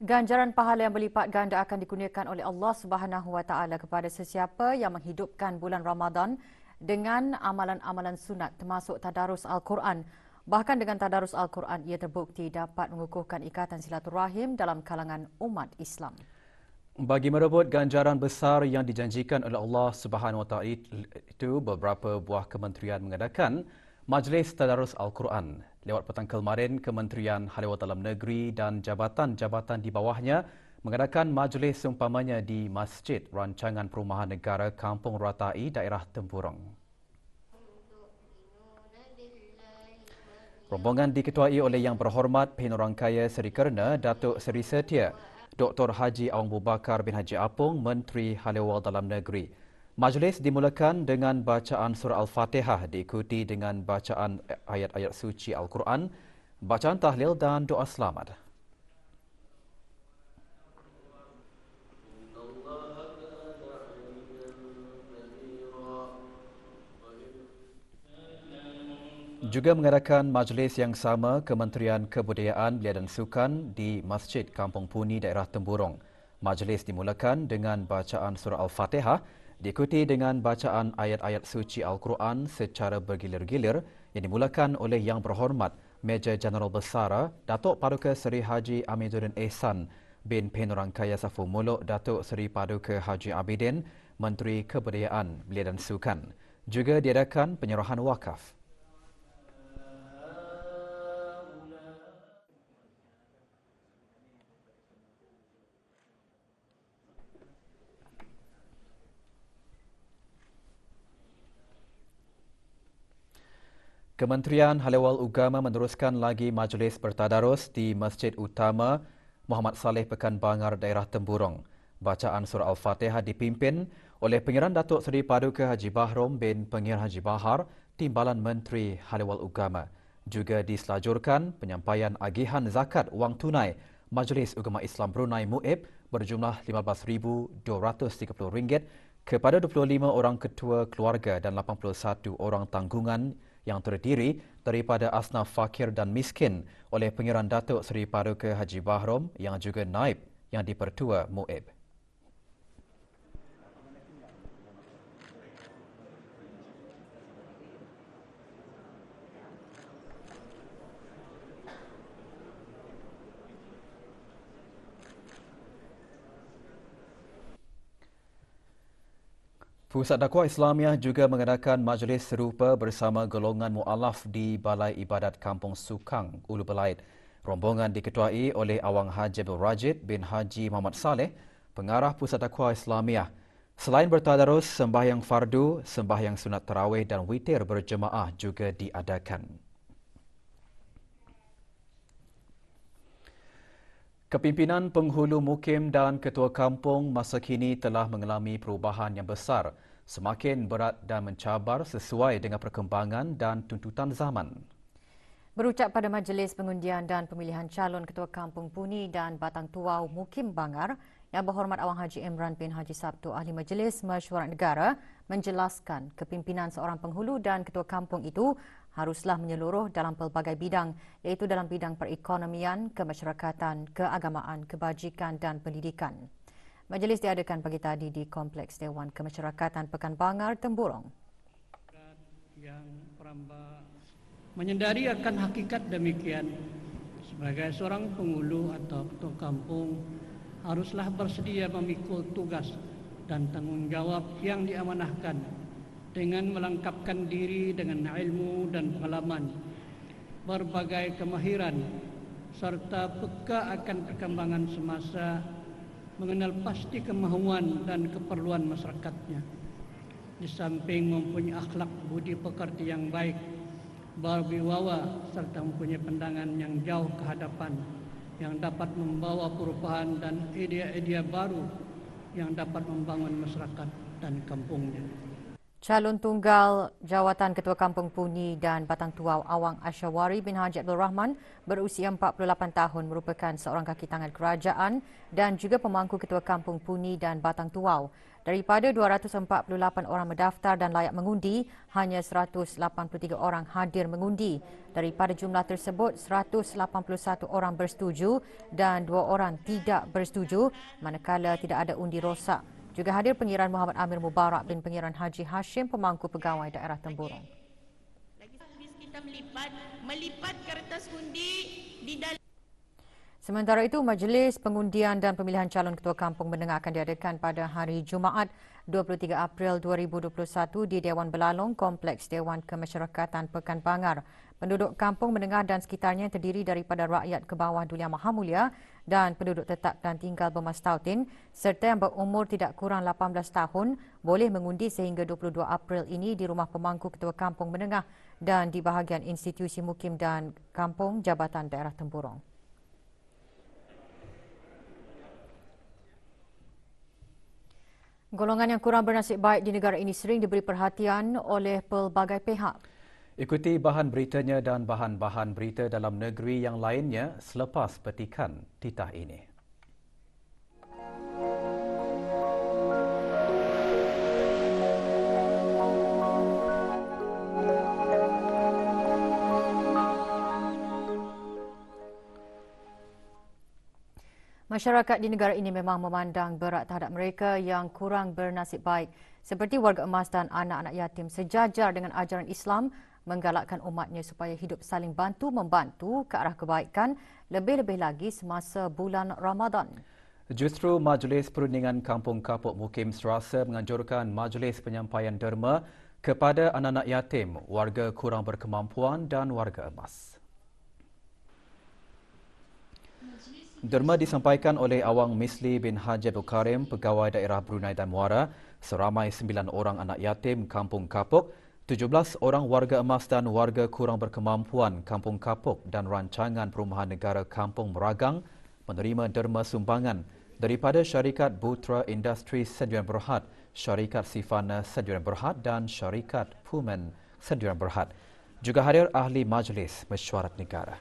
Ganjaran pahala yang berlipat ganda akan dikurniakan oleh Allah Subhanahu Wa Taala kepada sesiapa yang menghidupkan bulan Ramadan dengan amalan-amalan sunat termasuk tadarus Al-Quran. Bahkan dengan tadarus Al-Quran, ia terbukti dapat mengukuhkan ikatan silaturahim dalam kalangan umat Islam. Bagi merebut ganjaran besar yang dijanjikan oleh Allah Subhanahu Wa Taala itu, beberapa buah kementerian mengadakan Majlis Tadarus Al-Quran. Lewat petang kemarin, Kementerian Haliwat Dalam Negeri dan jabatan-jabatan di bawahnya mengadakan majlis seumpamanya di Masjid Rancangan Perumahan Negara Kampung Ratai, daerah Tempurung. Rombongan diketuai oleh Yang Berhormat Penorangkaya Seri Kerna Datuk Seri Setia, Dr. Haji Awang Bubakar bin Haji Apong, Menteri Haliwal Dalam Negeri. Majlis dimulakan dengan bacaan surah Al-Fatihah diikuti dengan bacaan ayat-ayat suci Al-Quran, bacaan tahlil dan doa selamat. Juga mengadakan majlis yang sama Kementerian Kebudayaan, Belia dan Sukan di Masjid Kampung Puni, daerah Tempurung. Majlis dimulakan dengan bacaan surah Al-Fatihah diikuti dengan bacaan ayat-ayat suci Al-Quran secara bergilir-gilir yang dimulakan oleh Yang Berhormat Major Jeneral Besar Datuk Paduka Seri Haji Amiduddin Ehsan bin Penorangkaya Safu Muluk Datuk Seri Paduka Haji Abidin, Menteri Kebudayaan, Belia dan Sukan. Juga diadakan penyerahan wakaf. Kementerian Haliwal Ugama meneruskan lagi majlis bertadarus di Masjid Utama Muhammad Saleh Pekan Bangar, daerah Tempurung. Bacaan surah Al-Fatihah dipimpin oleh Pengiran Datuk Seri Paduka Haji Bahrom bin Pengiran Haji Bahar, Timbalan Menteri Haliwal Ugama. Juga diselajurkan penyampaian agihan zakat wang tunai Majlis Ugama Islam Brunei MUIB berjumlah RM15,230 kepada 25 orang ketua keluarga dan 81 orang tanggungan yang terdiri daripada asnaf fakir dan miskin oleh Pengiran Datuk Seri Paduka Haji Bahrom yang juga naib yang dipertua MUIB. Pusat Dakwah Islamiah juga mengadakan majlis serupa bersama golongan mu'alaf di Balai Ibadat Kampung Sukang, Ulu Belait. Rombongan diketuai oleh Awang Haji Abdul Rajid bin Haji Muhammad Saleh, Pengarah Pusat Dakwah Islamiah. Selain bertadarus, sembahyang fardu, sembahyang sunat tarawih dan witir berjemaah juga diadakan. Kepimpinan penghulu mukim dan ketua kampung masa kini telah mengalami perubahan yang besar, semakin berat dan mencabar sesuai dengan perkembangan dan tuntutan zaman. Berucap pada majlis pengundian dan pemilihan calon ketua kampung Puni dan Batang Tuau Mukim Bangar, Yang Berhormat Awang Haji Imran bin Haji Sabtu, Ahli Majlis Mesyuarat Negara, menjelaskan kepimpinan seorang penghulu dan ketua kampung itu haruslah menyeluruh dalam pelbagai bidang, iaitu dalam bidang perekonomian, kemasyarakatan, keagamaan, kebajikan dan pendidikan. Majlis diadakan pagi tadi di Kompleks Dewan Kemasyarakatan Pekan Bangar, Tempurung. Yang menyedari akan hakikat demikian, sebagai seorang penghulu atau ketua kampung haruslah bersedia memikul tugas dan tanggungjawab yang diamanahkan dengan melengkapkan diri dengan ilmu dan pengalaman, berbagai kemahiran serta peka akan perkembangan semasa, mengenal pasti kemahuan dan keperluan masyarakatnya. Di samping mempunyai akhlak budi pekerti yang baik, berwibawa serta mempunyai pandangan yang jauh ke hadapan yang dapat membawa perubahan dan idea-idea baru yang dapat membangun masyarakat dan kampungnya. Calon tunggal jawatan Ketua Kampung Puni dan Batang Tuau Awang Asyawari bin Haji Abdul Rahman berusia 48 tahun merupakan seorang kaki tangan kerajaan dan juga pemangku Ketua Kampung Puni dan Batang Tuau. Daripada 248 orang mendaftar dan layak mengundi, hanya 183 orang hadir mengundi. Daripada jumlah tersebut, 181 orang bersetuju dan 2 orang tidak bersetuju, manakala tidak ada undi rosak. Juga hadir Pengiran Muhammad Amir Mubarak bin Pengiran Haji Hashim, pemangku pegawai daerah Temburong. Kita melipat kertas undi di dalam. Sementara itu, Majlis Pengundian dan Pemilihan Calon Ketua Kampung Menengah akan diadakan pada hari Jumaat 23 April 2021 di Dewan Belalong, Kompleks Dewan Kemasyarakatan Pekan Bangar. Penduduk Kampung Menengah dan sekitarnya terdiri daripada rakyat ke bawah Duli Yang Maha Mulia dan penduduk tetap dan tinggal bermastautin serta yang berumur tidak kurang 18 tahun boleh mengundi sehingga 22 April ini di Rumah Pemangku Ketua Kampung Menengah dan di bahagian institusi mukim dan kampung Jabatan Daerah Temburong. Golongan yang kurang bernasib baik di negara ini sering diberi perhatian oleh pelbagai pihak. Ikuti bahan beritanya dan bahan-bahan berita dalam negeri yang lainnya selepas petikan titah ini. Masyarakat di negara ini memang memandang berat terhadap mereka yang kurang bernasib baik seperti warga emas dan anak-anak yatim, sejajar dengan ajaran Islam menggalakkan umatnya supaya hidup saling bantu-membantu ke arah kebaikan, lebih-lebih lagi semasa bulan Ramadan. Justru Majlis Perundingan Kampung Kapuk Mukim Serasa menganjurkan majlis penyampaian derma kepada anak-anak yatim, warga kurang berkemampuan dan warga emas. Derma disampaikan oleh Awang Misli bin Haji Abdul Karim, Pegawai Daerah Brunei dan Muara, seramai 9 orang anak yatim Kampung Kapuk, 17 orang warga emas dan warga kurang berkemampuan Kampung Kapuk dan Rancangan Perumahan Negara Kampung Meragang menerima derma sumbangan daripada Syarikat Butra Industri Sendirian Berhad, Syarikat Sifana Sendirian Berhad dan Syarikat Pumen Sendirian Berhad. Juga hadir ahli Majlis Mesyuarat Negara.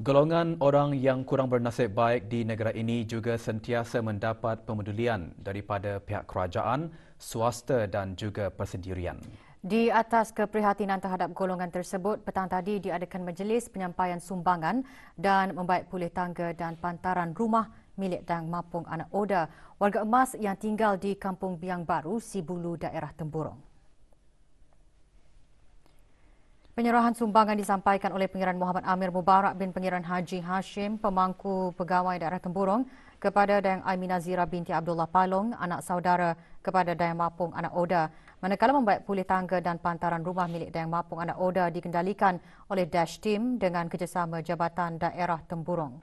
Golongan orang yang kurang bernasib baik di negara ini juga sentiasa mendapat pemedulian daripada pihak kerajaan, swasta dan juga persendirian. Di atas keprihatinan terhadap golongan tersebut, petang tadi diadakan majlis penyampaian sumbangan dan membaik pulih tangga dan pantaran rumah milik Dang Mapung Anak Oda, warga emas yang tinggal di Kampung Biang Baru, Sibulu, daerah Temburong. Penyerahan sumbangan disampaikan oleh Pengiran Muhammad Amir Mubarak bin Pengiran Haji Hashim, pemangku pegawai daerah Temburong, kepada Dayang Aimin Nazira binti Abdullah Palong, anak saudara kepada Dayang Mapung Anak Oda. Manakala membaik pulih tangga dan pantaran rumah milik Dayang Mapung Anak Oda dikendalikan oleh Dash Team dengan kerjasama Jabatan Daerah Temburong.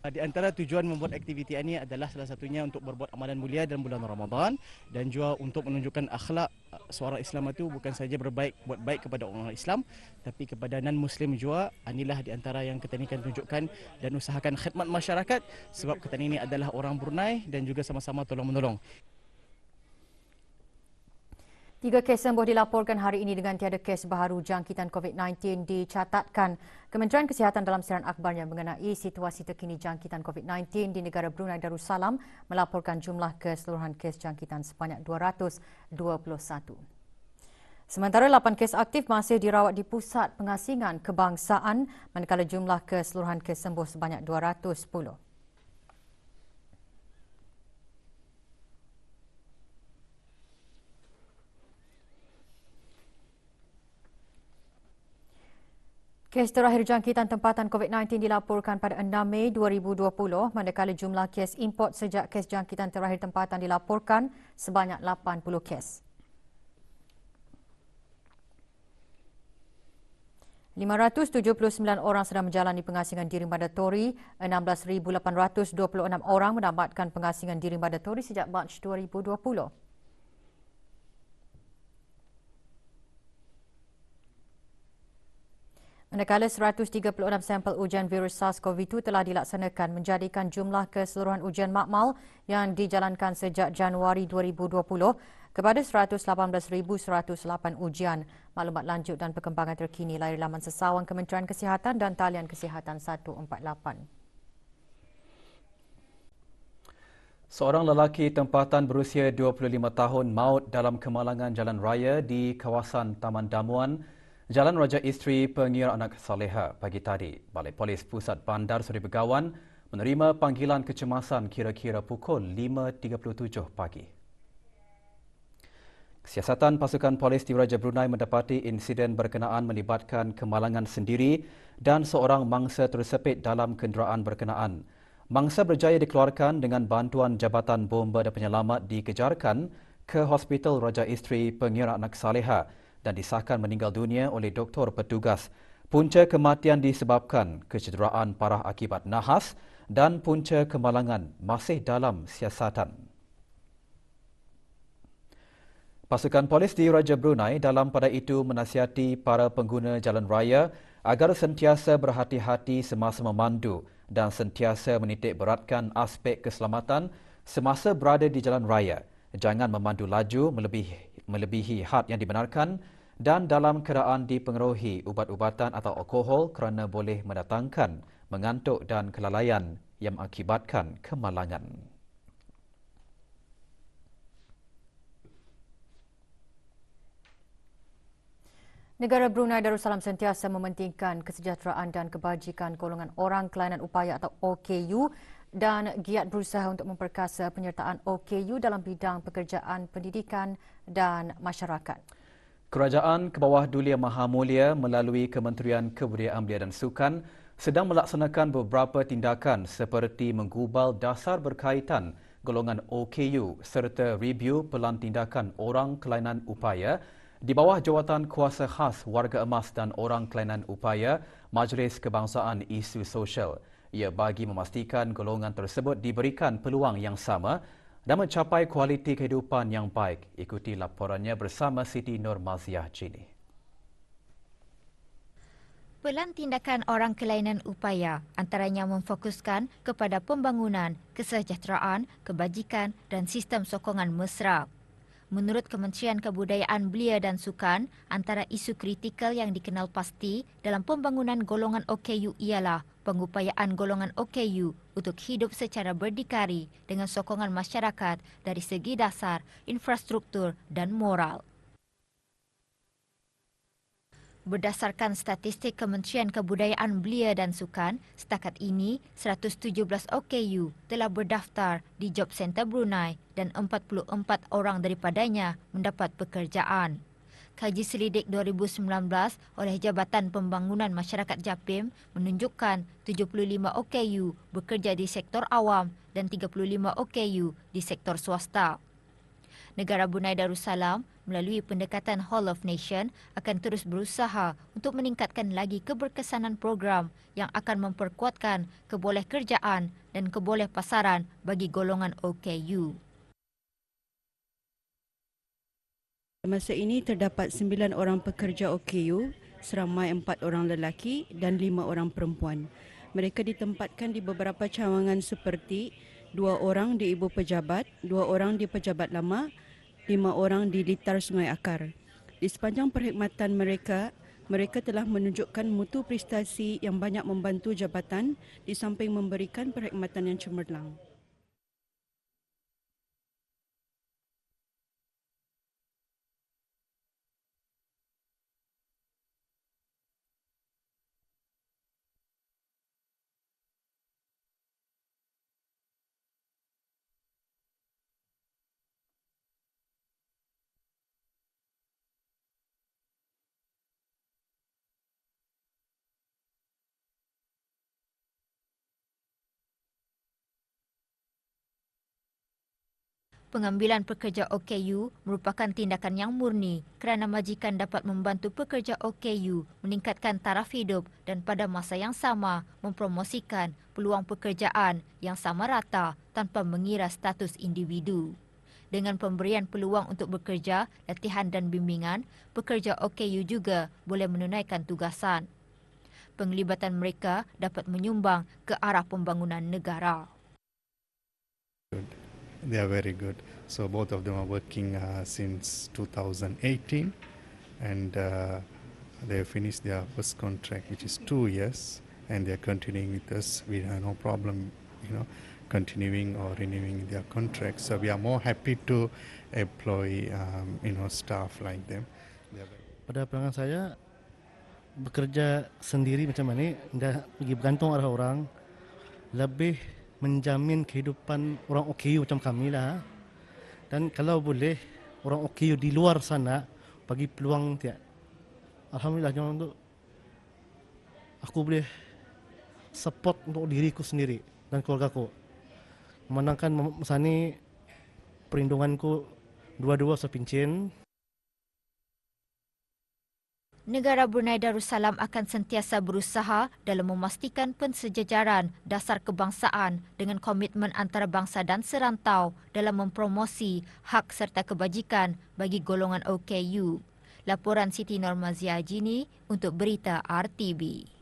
Di antara tujuan membuat aktiviti ini adalah salah satunya untuk berbuat amalan mulia dalam bulan Ramadan dan juga untuk menunjukkan akhlak suara Islam itu bukan saja buat baik kepada orang Islam tapi kepada non-Muslim juga. Inilah di antara yang kita akan tunjukkan dan usahakan khidmat masyarakat sebab kita ini adalah orang Brunei dan juga sama-sama tolong-menolong. 3 kes sembuh dilaporkan hari ini dengan tiada kes baharu jangkitan COVID-19 dicatatkan. Kementerian Kesihatan dalam siaran akhbarnya mengenai situasi terkini jangkitan COVID-19 di negara Brunei Darussalam melaporkan jumlah keseluruhan kes jangkitan sebanyak 221. Sementara 8 kes aktif masih dirawat di Pusat Pengasingan Kebangsaan manakala jumlah keseluruhan kes sembuh sebanyak 210. Kes terakhir jangkitan tempatan COVID-19 dilaporkan pada 6 Mei 2020, manakala jumlah kes import sejak kes jangkitan terakhir tempatan dilaporkan sebanyak 80 kes. 579 orang sedang menjalani pengasingan diri mandatori, 16,826 orang mendapatkan pengasingan diri mandatori sejak Mac 2020. Manakala 136 sampel ujian virus SARS-CoV-2 telah dilaksanakan menjadikan jumlah keseluruhan ujian makmal yang dijalankan sejak Januari 2020 kepada 118,108 ujian. Maklumat lanjut dan perkembangan terkini layari laman sesawang Kementerian Kesihatan dan talian Kesihatan 148. Seorang lelaki tempatan berusia 25 tahun maut dalam kemalangan jalan raya di kawasan Taman Damuan, Jalan Raja Isteri Pengira Anak Saleha pagi tadi. Balai Polis Pusat Bandar Seri Begawan menerima panggilan kecemasan kira-kira pukul 5.37 pagi. Siasatan pasukan polis di Raja Brunei mendapati insiden berkenaan melibatkan kemalangan sendiri dan seorang mangsa tersepit dalam kenderaan berkenaan. Mangsa berjaya dikeluarkan dengan bantuan Jabatan Bomba dan Penyelamat dikejarkan ke Hospital Raja Isteri Pengira Anak Saleha dan disahkan meninggal dunia oleh doktor petugas. Punca kematian disebabkan kecederaan parah akibat nahas dan punca kemalangan masih dalam siasatan. Pasukan polis di Raja Brunei dalam pada itu menasihati para pengguna jalan raya agar sentiasa berhati-hati semasa memandu dan sentiasa menitik beratkan aspek keselamatan semasa berada di jalan raya. Jangan memandu laju melebihi had yang dibenarkan dan dalam keadaan dipengaruhi ubat-ubatan atau alkohol kerana boleh mendatangkan mengantuk dan kelalaian yang mengakibatkan kemalangan. Negara Brunei Darussalam sentiasa mementingkan kesejahteraan dan kebajikan golongan orang kelainan upaya atau OKU dan giat berusaha untuk memperkasa penyertaan OKU dalam bidang pekerjaan, pendidikan dan masyarakat. Kerajaan Kebawah Dulia Maha Mulia melalui Kementerian Kebudayaan Belia dan Sukan sedang melaksanakan beberapa tindakan seperti menggubal dasar berkaitan golongan OKU serta review pelan tindakan orang kelainan upaya di bawah jawatan kuasa khas warga emas dan orang kelainan upaya Majlis Kebangsaan Isu Sosial. Ia bagi memastikan golongan tersebut diberikan peluang yang sama dan mencapai kualiti kehidupan yang baik. Ikuti laporannya bersama Siti Nur Maziah Jini. Pelan tindakan orang kelainan upaya antaranya memfokuskan kepada pembangunan, kesejahteraan, kebajikan dan sistem sokongan mesra. Menurut Kementerian Kebudayaan Belia dan Sukan, antara isu kritikal yang dikenal pasti dalam pembangunan golongan OKU ialah pengupayaan golongan OKU untuk hidup secara berdikari dengan sokongan masyarakat dari segi dasar, infrastruktur dan moral. Berdasarkan statistik Kementerian Kebudayaan Belia dan Sukan, setakat ini 117 OKU telah berdaftar di Job Center Brunei dan 44 orang daripadanya mendapat pekerjaan. Kaji selidik 2019 oleh Jabatan Pembangunan Masyarakat Japim menunjukkan 75 OKU bekerja di sektor awam dan 35 OKU di sektor swasta. Negara Brunei Darussalam melalui pendekatan Hall of Nation akan terus berusaha untuk meningkatkan lagi keberkesanan program yang akan memperkuatkan kebolehkerjaan dan kebolehpasaran bagi golongan OKU. Masa ini terdapat 9 orang pekerja OKU, seramai 4 orang lelaki dan 5 orang perempuan. Mereka ditempatkan di beberapa cawangan seperti 2 orang di Ibu Pejabat, 2 orang di Pejabat Lama, 5 orang di Litar Sungai Akar. Di sepanjang perkhidmatan mereka telah menunjukkan mutu prestasi yang banyak membantu jabatan di samping memberikan perkhidmatan yang cemerlang. Pengambilan pekerja OKU merupakan tindakan yang murni kerana majikan dapat membantu pekerja OKU meningkatkan taraf hidup dan pada masa yang sama mempromosikan peluang pekerjaan yang sama rata tanpa mengira status individu. Dengan pemberian peluang untuk bekerja, latihan dan bimbingan, pekerja OKU juga boleh menunaikan tugasan. Penglibatan mereka dapat menyumbang ke arah pembangunan negara. They are very good. So both of them are working since 2018, and they finished their first contract, which is 2 years, and they're continuing with us. We have no problem, continuing or renewing their contracts. So we are more happy to employ, staff like them. Pada pandangan saya, bekerja sendiri macam mana, dah pergi bergantung arah orang, lebih menjamin kehidupan orang OKU macam kami lah. Dan kalau boleh, orang OKU di luar sana bagi peluang tiap. Alhamdulillah, jangan untuk aku boleh support untuk diriku sendiri dan keluargaku. Memandangkan masa ni perlindunganku dua-dua sepincin. Negara Brunei Darussalam akan sentiasa berusaha dalam memastikan pensejajaran dasar kebangsaan dengan komitmen antarabangsa dan serantau dalam mempromosi hak serta kebajikan bagi golongan OKU. Laporan Siti Normazia Jini untuk Berita RTB.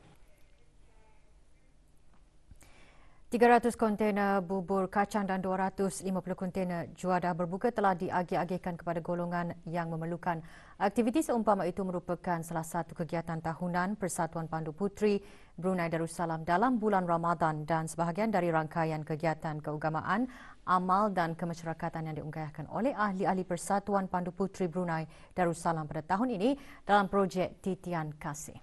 300 kontainer bubur kacang dan 250 kontainer juadah berbuka telah diagih-agihkan kepada golongan yang memerlukan. Aktiviti seumpama itu merupakan salah satu kegiatan tahunan Persatuan Pandu Puteri Brunei Darussalam dalam bulan Ramadan dan sebahagian dari rangkaian kegiatan keagamaan, amal dan kemasyarakatan yang diunggahkan oleh ahli-ahli Persatuan Pandu Puteri Brunei Darussalam pada tahun ini dalam projek Titian Kasih.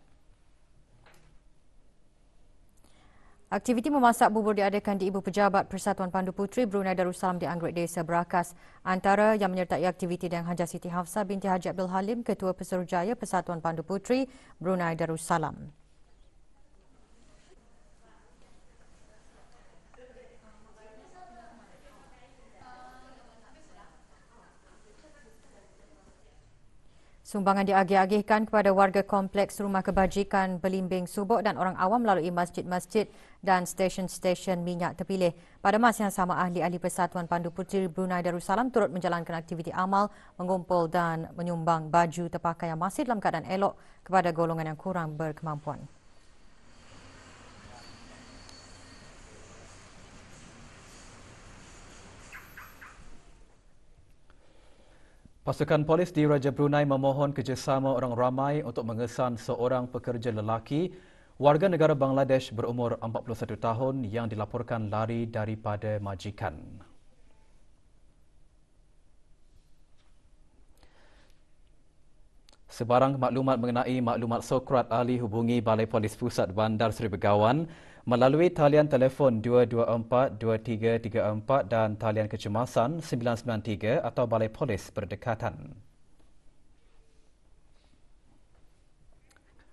Aktiviti memasak bubur diadakan di Ibu Pejabat Persatuan Pandu Puteri Brunei Darussalam di Anggrek Desa Berakas. Antara yang menyertai aktiviti Dang Haja Siti Hafsah binti Haji Abdul Halim, Ketua Pesuruhjaya Persatuan Pandu Puteri Brunei Darussalam. Sumbangan diagih-agihkan kepada warga kompleks Rumah Kebajikan Belimbing Subuk dan orang awam melalui masjid-masjid dan stesen-stesen minyak terpilih. Pada masa yang sama, ahli-ahli Persatuan Pandu Puteri Brunei Darussalam turut menjalankan aktiviti amal, mengumpul dan menyumbang baju terpakai yang masih dalam keadaan elok kepada golongan yang kurang berkemampuan. Pasukan polis di Raja Brunei memohon kerjasama orang ramai untuk mengesan seorang pekerja lelaki warga negara Bangladesh berumur 41 tahun yang dilaporkan lari daripada majikan. Sebarang maklumat mengenai maklumat Sokrat ahli hubungi Balai Polis Pusat Bandar Seri Begawan melalui talian telefon 224-2334 dan talian kecemasan 993 atau Balai Polis berdekatan.